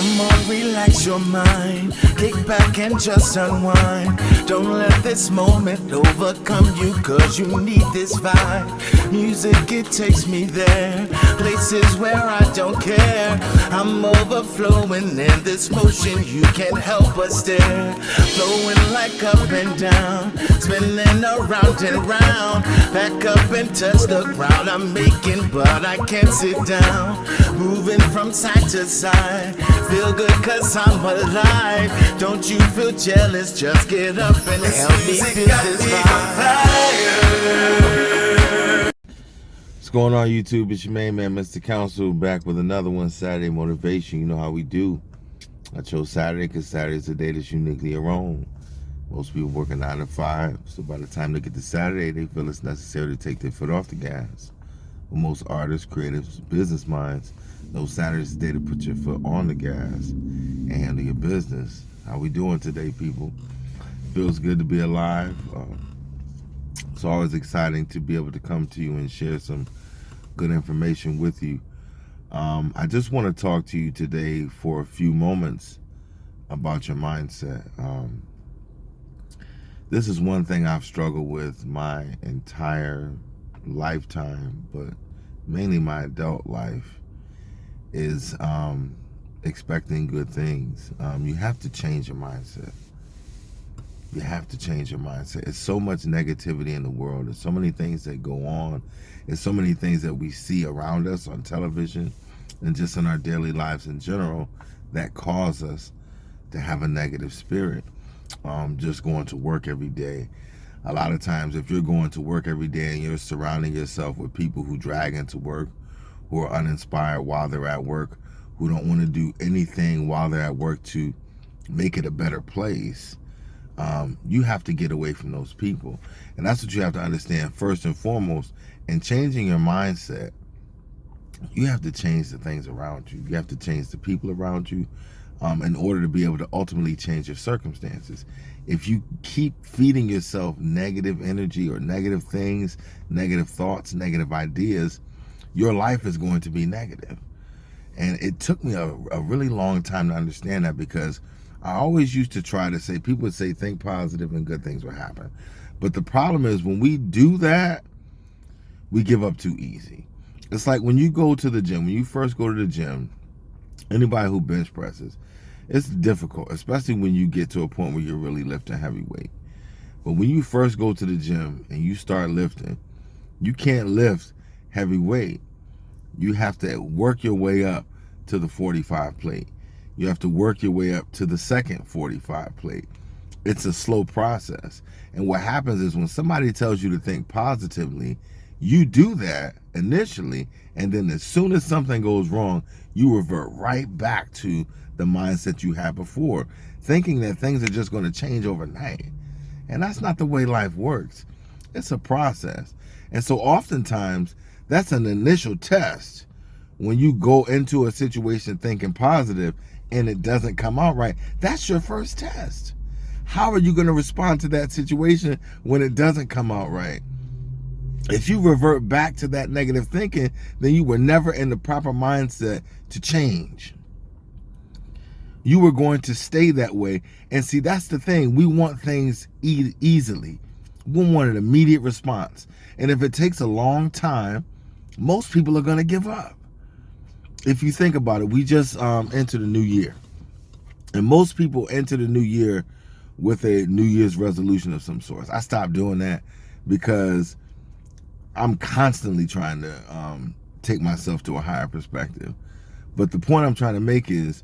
Come on, relax your mind. Kick back and just unwind. Don't let this moment overcome you, cause you need this vibe. Music, it takes me there. Places where I don't care. I'm overflowing in this motion, you can't help but stare. Flowing like up and down, spinning around and round. Back up and touch the ground. I'm making, but I can't sit down. Moving from side to side. Feel good cause I'm alive. Don't you feel jealous? Just get up and help me feel this vibe. What's going on, YouTube? It's your main man, Mr. Council, back with another one, Saturday Motivation. You know how we do. I chose Saturday because Saturday is the day that's uniquely your own. Most people work a 9 to 5, so by the time they get to Saturday, they feel it's necessary to take their foot off the gas. But most artists, creatives, business minds know Saturday's the day to put your foot on the gas and handle your business. How we doing today, people? Feels good to be alive. It's always exciting to be able to come to you and share some good information with you. I just want to talk to you today for a few moments about your mindset. This is one thing I've struggled with my entire lifetime, but mainly my adult life, is expecting good things. You have to change your mindset. You have to change your mindset. There's so much negativity in the world. There's so many things that go on. There's so many things that we see around us on television and just in our daily lives in general that cause us to have a negative spirit. Just going to work every day. A lot of times, if you're going to work every day and you're surrounding yourself with people who drag into work, who are uninspired while they're at work, who don't want to do anything while they're at work to make it a better place, you have to get away from those people. And that's what you have to understand first and foremost. In changing your mindset, you have to change the things around you. You have to change the people around you in order to be able to ultimately change your circumstances. If you keep feeding yourself negative energy or negative things, negative thoughts, negative ideas, your life is going to be negative. And it took me a really long time to understand that, because I always used to try to say, people would say, think positive and good things will happen. But the problem is when we do that, we give up too easy. It's like when you go to the gym, when you first go to the gym, anybody who bench presses, it's difficult, especially when you get to a point where you're really lifting heavy weight. But when you first go to the gym and you start lifting, you can't lift heavy weight. You have to work your way up to the 45 plate. You have to work your way up to the second 45 plate. It's a slow process. And what happens is when somebody tells you to think positively, you do that initially, and then as soon as something goes wrong, you revert right back to the mindset you had before, thinking that things are just going to change overnight. And that's not the way life works. It's a process. And so oftentimes, that's an initial test. When you go into a situation thinking positive and it doesn't come out right, that's your first test. How are you going to respond to that situation when it doesn't come out right? If you revert back to that negative thinking, then you were never in the proper mindset to change. You were going to stay that way. And see, that's the thing. We want things easily. We want an immediate response. And if it takes a long time, most people are going to give up. If you think about it, we just entered a new year. And most people enter the new year with a New Year's resolution of some sort. I stopped doing that because I'm constantly trying to take myself to a higher perspective. But the point I'm trying to make is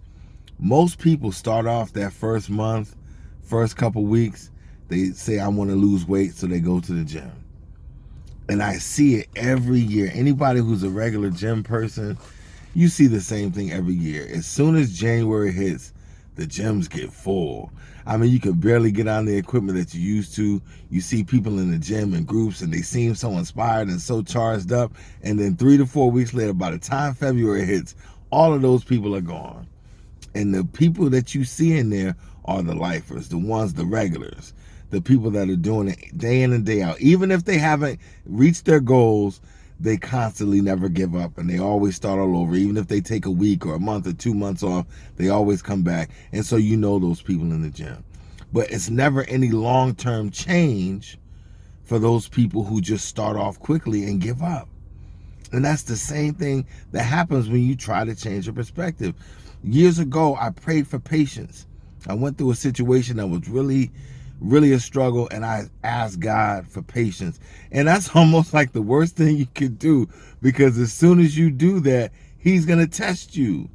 most people start off that first month, first couple weeks, they say, I want to lose weight, so they go to the gym. And I see it every year. Anybody who's a regular gym person, you see the same thing every year. As soon as January hits, the gyms get full. I mean, you can barely get on the equipment that you used to. You see people in the gym in groups and they seem so inspired and so charged up. And then 3 to 4 weeks later, by the time February hits, all of those people are gone. And the people that you see in there are the lifers, the ones, the regulars, the people that are doing it day in and day out. Even if they haven't reached their goals, they constantly never give up, and they always start all over. Even if they take a week or a month or 2 months off, they always come back. And so you know those people in the gym. But it's never any long-term change for those people who just start off quickly and give up. And that's the same thing that happens when you try to change your perspective. Years ago, I prayed for patience. I went through a situation that was really a struggle, and I asked God for patience. And that's almost like the worst thing you could do, because as soon as you do that, he's going to test you.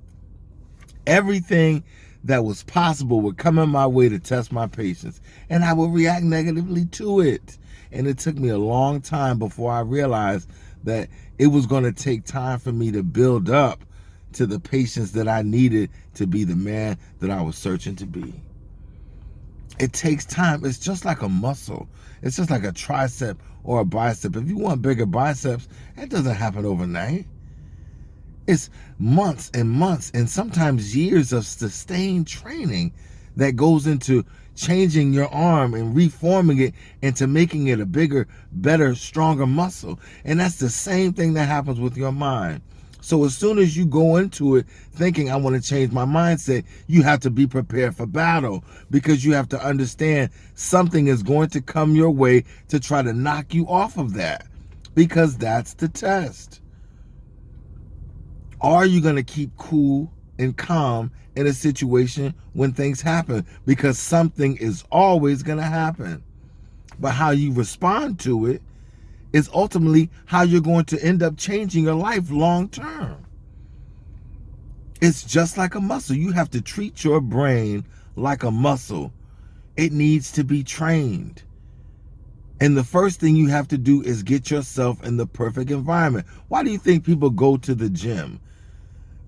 Everything that was possible would come in my way to test my patience, and I would react negatively to it. And it took me a long time before I realized that it was going to take time for me to build up to the patience that I needed to be the man that I was searching to be. It takes time. It's just like a muscle. It's just like a tricep or a bicep. If you want bigger biceps, that doesn't happen overnight. It's months and months and sometimes years of sustained training that goes into changing your arm and reforming it into making it a bigger, better, stronger muscle. And that's the same thing that happens with your mind. So as soon as you go into it thinking, I want to change my mindset, you have to be prepared for battle, because you have to understand something is going to come your way to try to knock you off of that, because that's the test. Are you going to keep cool and calm in a situation when things happen? Because something is always going to happen. But how you respond to it is ultimately how you're going to end up changing your life long term. It's just like a muscle. You have to treat your brain like a muscle. It needs to be trained. And the first thing you have to do is get yourself in the perfect environment. Why do you think people go to the gym?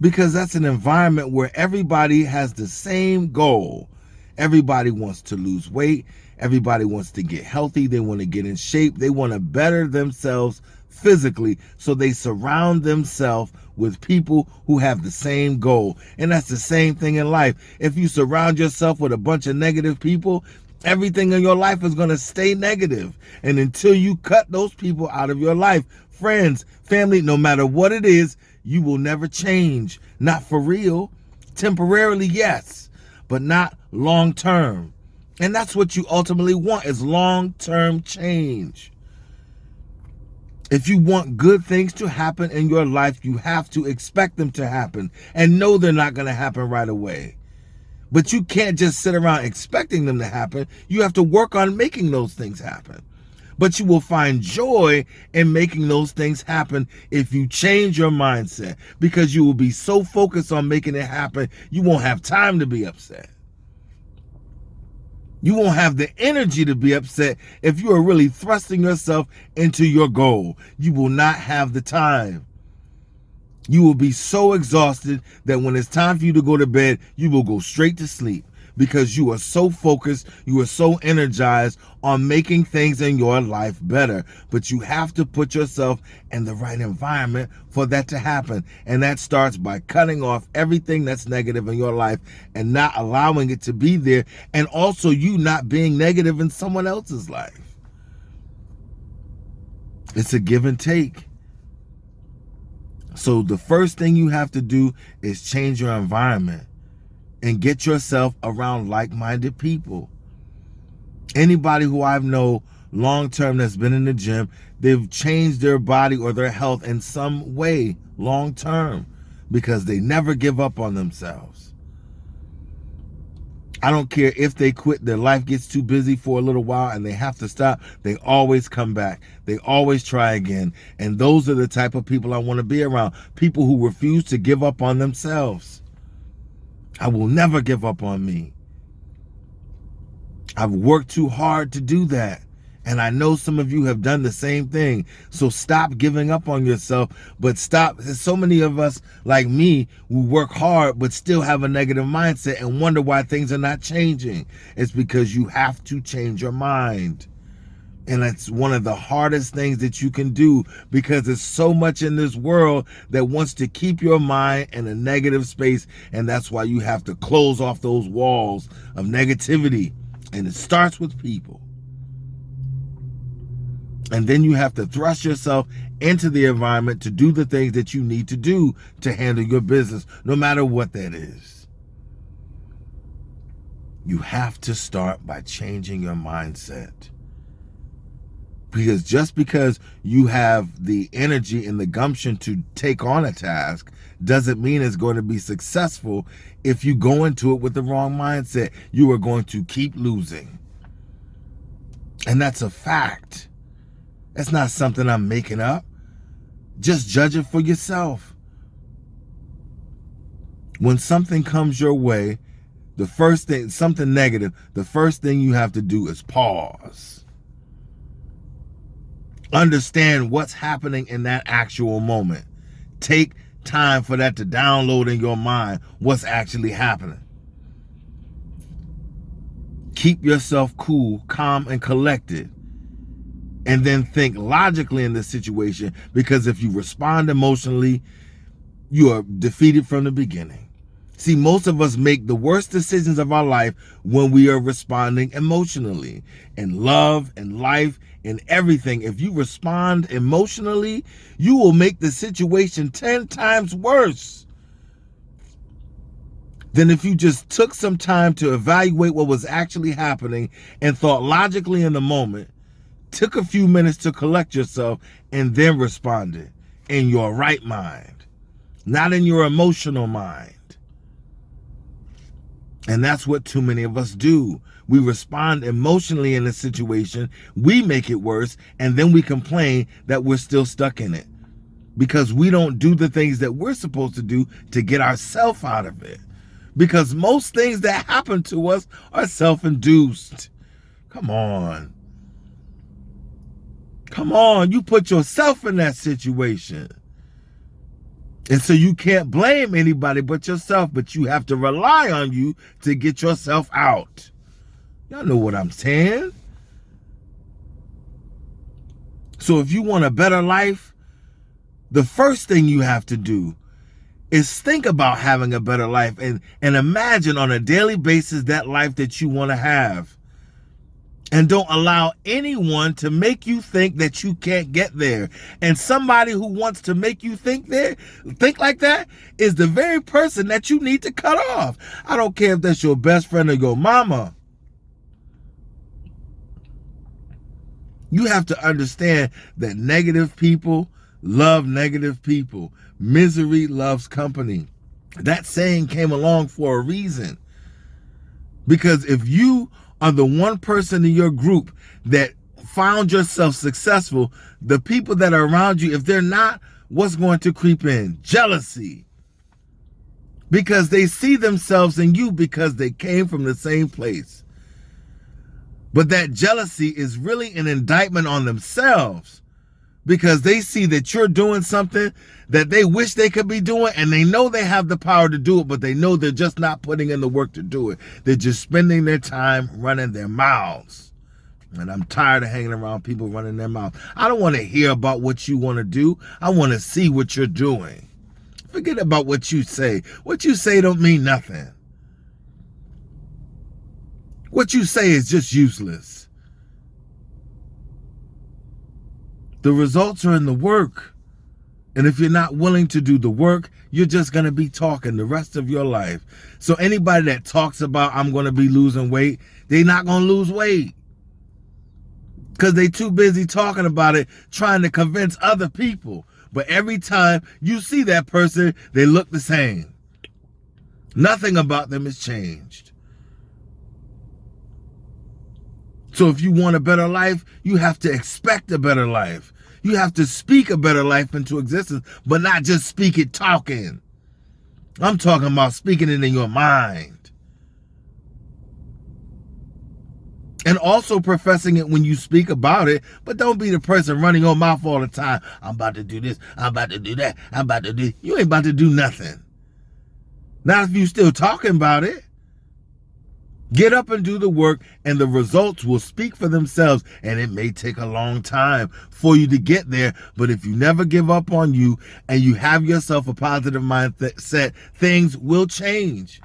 Because that's an environment where everybody has the same goal. Everybody wants to lose weight. Everybody wants to get healthy. They want to get in shape. They want to better themselves physically. So they surround themselves with people who have the same goal. And that's the same thing in life. If you surround yourself with a bunch of negative people, everything in your life is going to stay negative. And until you cut those people out of your life, friends, family, no matter what it is, you will never change. Not for real. Temporarily, yes, but not long term. And that's what you ultimately want, is long-term change. If you want good things to happen in your life, you have to expect them to happen and know they're not going to happen right away. But you can't just sit around expecting them to happen. You have to work on making those things happen. But you will find joy in making those things happen if you change your mindset, because you will be so focused on making it happen, you won't have time to be upset. You won't have the energy to be upset if you are really thrusting yourself into your goal. You will not have the time. You will be so exhausted that when it's time for you to go to bed, you will go straight to sleep, because you are so focused, you are so energized on making things in your life better. But you have to put yourself in the right environment for that to happen. And that starts by cutting off everything that's negative in your life and not allowing it to be there. And also you not being negative in someone else's life. It's a give and take. So the first thing you have to do is change your environment and get yourself around like-minded people. Anybody who I've known long-term that's been in the gym, they've changed their body or their health in some way long-term, because they never give up on themselves. I don't care if they quit, their life gets too busy for a little while and they have to stop, they always come back. They always try again. And those are the type of people I want to be around. People who refuse to give up on themselves. I will never give up on me. I've worked too hard to do that. And I know some of you have done the same thing. So stop giving up on yourself, but stop. There's so many of us like me who work hard but still have a negative mindset and wonder why things are not changing. It's because you have to change your mind. And that's one of the hardest things that you can do, because there's so much in this world that wants to keep your mind in a negative space. And that's why you have to close off those walls of negativity. And it starts with people. And then you have to thrust yourself into the environment to do the things that you need to do to handle your business, no matter what that is. You have to start by changing your mindset. Because just because you have the energy and the gumption to take on a task doesn't mean it's going to be successful. If you go into it with the wrong mindset, you are going to keep losing. And that's a fact. That's not something I'm making up. Just judge it for yourself. When something comes your way, the first thing, something negative, the first thing you have to do is pause. Understand what's happening in that actual moment. Take time for that to download in your mind what's actually happening. Keep yourself cool, calm, and collected. And then think logically in the situation, because if you respond emotionally, you are defeated from the beginning. See, most of us make the worst decisions of our life when we are responding emotionally. In love, in life, in everything, if you respond emotionally, you will make the situation 10 times worse than if you just took some time to evaluate what was actually happening and thought logically in the moment, took a few minutes to collect yourself, and then responded in your right mind, not in your emotional mind. And that's what too many of us do. We respond emotionally in a situation, we make it worse, and then we complain that we're still stuck in it because we don't do the things that we're supposed to do to get ourselves out of it. Because most things that happen to us are self-induced. Come on. Come on, you put yourself in that situation. And so you can't blame anybody but yourself, but you have to rely on you to get yourself out. Y'all know what I'm saying? So if you want a better life, the first thing you have to do is think about having a better life and imagine on a daily basis that life that you want to have. And don't allow anyone to make you think that you can't get there. And somebody who wants to make you think like that is the very person that you need to cut off. I don't care if that's your best friend or your mama. You have to understand that negative people love negative people. Misery loves company. That saying came along for a reason. Because if you are the one person in your group that found yourself successful, the people that are around you, if they're not, what's going to creep in? Jealousy. Because they see themselves in you because they came from the same place. But that jealousy is really an indictment on themselves because they see that you're doing something that they wish they could be doing, and they know they have the power to do it, but they know they're just not putting in the work to do it. They're just spending their time running their mouths. And I'm tired of hanging around people running their mouths. I don't want to hear about what you want to do. I want to see what you're doing. Forget about what you say. What you say don't mean nothing. What you say is just useless. The results are in the work. And if you're not willing to do the work, you're just going to be talking the rest of your life. So anybody that talks about I'm going to be losing weight, they're not going to lose weight. Because they're too busy talking about it, trying to convince other people. But every time you see that person, they look the same. Nothing about them has changed. So if you want a better life, you have to expect a better life. You have to speak a better life into existence, but not just speak it talking. I'm talking about speaking it in your mind. And also professing it when you speak about it, but don't be the person running your mouth all the time. I'm about to do this, I'm about to do that, I'm about to do... You ain't about to do nothing. Not if you still talking about it. Get up and do the work, and the results will speak for themselves. And it may take a long time for you to get there, but if you never give up on you and you have yourself a positive mindset, things will change.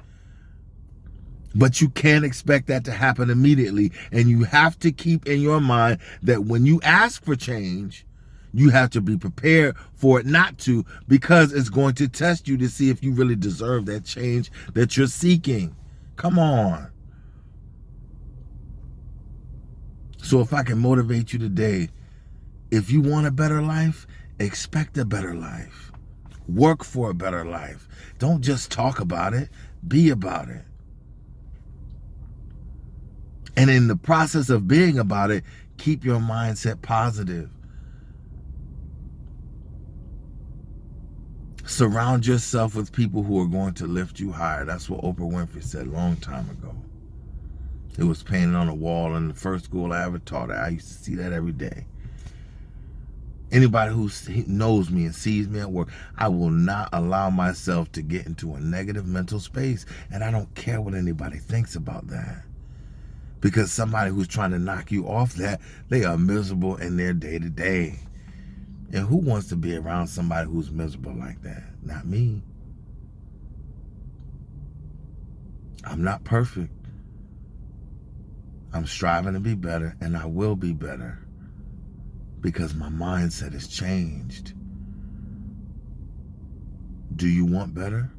But you can't expect that to happen immediately. And you have to keep in your mind that when you ask for change, you have to be prepared for it not to, because it's going to test you to see if you really deserve that change that you're seeking. Come on. So if I can motivate you today, if you want a better life, expect a better life. Work for a better life. Don't just talk about it, be about it. And in the process of being about it, keep your mindset positive. Surround yourself with people who are going to lift you higher. That's what Oprah Winfrey said a long time ago. It was painted on the wall in the first school I ever taught at. I used to see that every day. Anybody who knows me and sees me at work, I will not allow myself to get into a negative mental space. And I don't care what anybody thinks about that. Because somebody who's trying to knock you off that, they are miserable in their day-to-day. And who wants to be around somebody who's miserable like that? Not me. I'm not perfect. I'm striving to be better, and I will be better because my mindset has changed. Do you want better?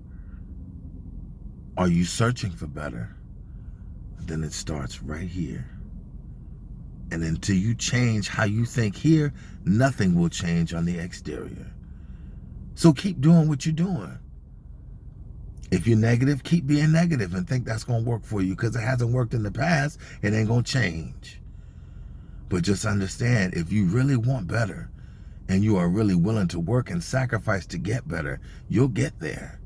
Are you searching for better? Then it starts right here. And until you change how you think here, nothing will change on the exterior. So keep doing what you're doing. If you're negative, keep being negative and think that's going to work for you, because it hasn't worked in the past. It ain't going to change. But just understand, if you really want better and you are really willing to work and sacrifice to get better, you'll get there.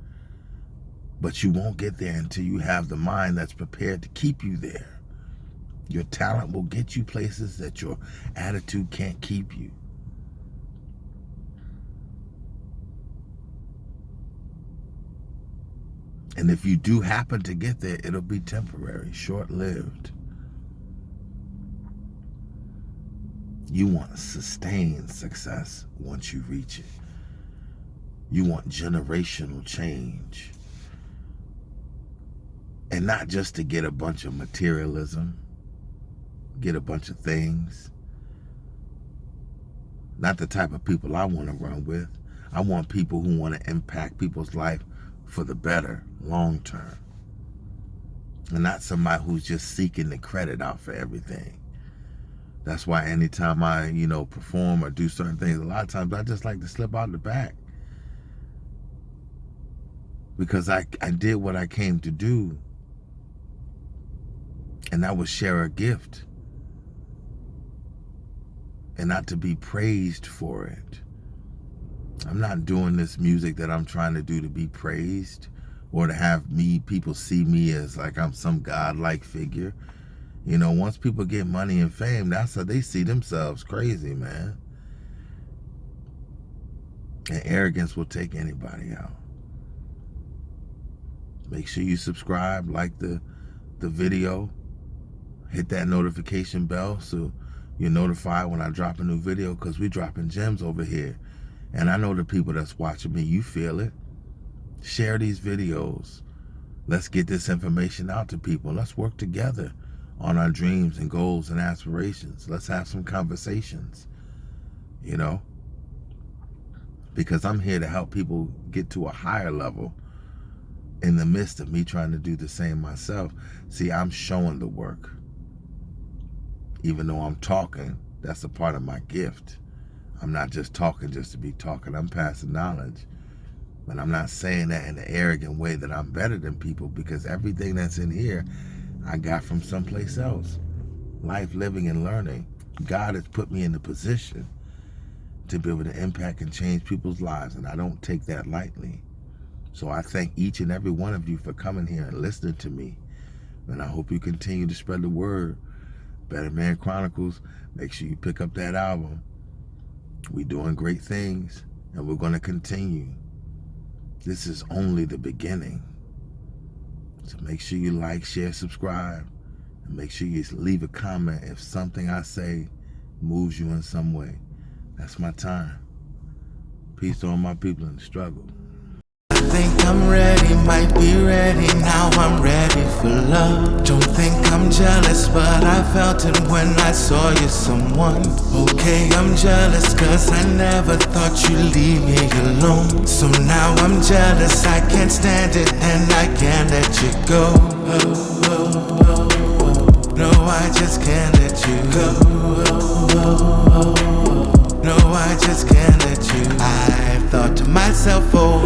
But you won't get there until you have the mind that's prepared to keep you there. Your talent will get you places that your attitude can't keep you. And if you do happen to get there, it'll be temporary, short-lived. You want sustained success once you reach it. You want generational change. And not just to get a bunch of materialism, get a bunch of things. Not the type of people I want to run with. I want people who want to impact people's life for the better, long term. And not somebody who's just seeking the credit out for everything. That's why anytime I, perform or do certain things, a lot of times I just like to slip out the back. Because I did what I came to do. And that was share a gift. And not to be praised for it. I'm not doing this music that I'm trying to do to be praised or to have people see me as like I'm some godlike figure. Once people get money and fame, that's how they see themselves. Crazy, man. And arrogance will take anybody out. Make sure you subscribe, like the video, hit that notification bell so you're notified when I drop a new video, because we're dropping gems over here. And I know the people that's watching me, you feel it. Share these videos. Let's get this information out to people. Let's work together on our dreams and goals and aspirations. Let's have some conversations, because I'm here to help people get to a higher level in the midst of me trying to do the same myself. See, I'm showing the work. Even though I'm talking, that's a part of my gift. I'm not just talking just to be talking. I'm passing knowledge. But I'm not saying that in an arrogant way that I'm better than people, because everything that's in here, I got from someplace else. Life, living, and learning. God has put me in the position to be able to impact and change people's lives, and I don't take that lightly. So I thank each and every one of you for coming here and listening to me. And I hope you continue to spread the word. Better Man Chronicles, make sure you pick up that album. We're doing great things, and we're going to continue. This is only the beginning. So make sure you like, share, subscribe, and make sure you leave a comment if something I say moves you in some way. That's my time. Peace to all my people in the struggle. think I'm ready, might be ready, now I'm ready for love. Don't think I'm jealous, but I felt it when I saw you someone. Okay, I'm jealous cause I never thought you'd leave me alone. So now I'm jealous, I can't stand it and I can't let you go. No, I just can't let you go. No, I just can't let you. I thought to myself, oh,